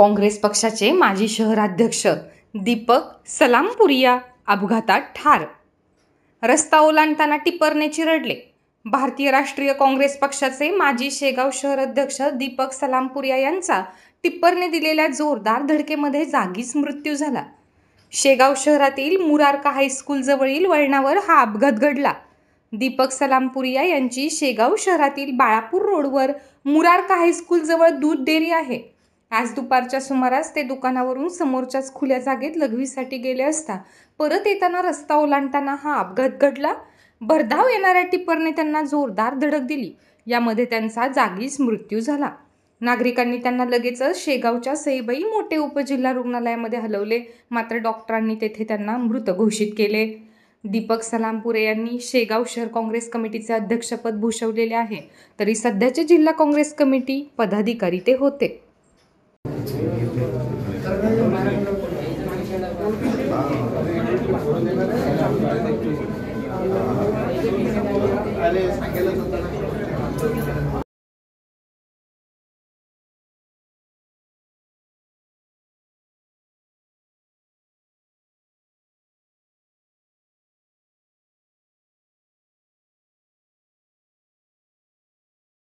काँग्रेस पक्षाचे माजी शहराध्यक्ष दीपक सलामपुरिया अपघातात ठार. रस्ता ओलांडताना टिप्परने चिरडले. भारतीय राष्ट्रीय काँग्रेस पक्षाचे माजी शेगाव शहराध्यक्ष दीपक सलामपुरिया यांचा टिप्परने दिलेल्या जोरदार धडकेमध्ये जागीच मृत्यू झाला. शेगाव शहरातील मुरारका हायस्कूल जवळील वळणावर हा अपघात घडला. दीपक सलामपुरिया यांची शेगाव शहरातील बाळापूर रोडवर मुरारका हायस्कूल जवळ दूध डेअरी आहे. आज दुपारच्या सुमारास ते दुकानावरून समोरच्याच खुल्या जागेत लघवीसाठी गेले असता परत येताना रस्ता ओलांडताना हा अपघात घडला. भरधाव येणाऱ्या टिप्परने त्यांना जोरदार धडक दिली. यामध्ये त्यांचा जागीच मृत्यू झाला. नागरिकांनी त्यांना लगेचच शेगावच्या सईबाई मोठे उपजिल्हा रुग्णालयामध्ये हलवले, मात्र डॉक्टरांनी तेथे त्यांना मृत घोषित केले. दीपक सलामपुरे यांनी शेगाव शहर काँग्रेस कमिटीचे अध्यक्षपद भूषवलेले आहे, तरी सध्याचे जिल्हा काँग्रेस कमिटी पदाधिकारी ते होते.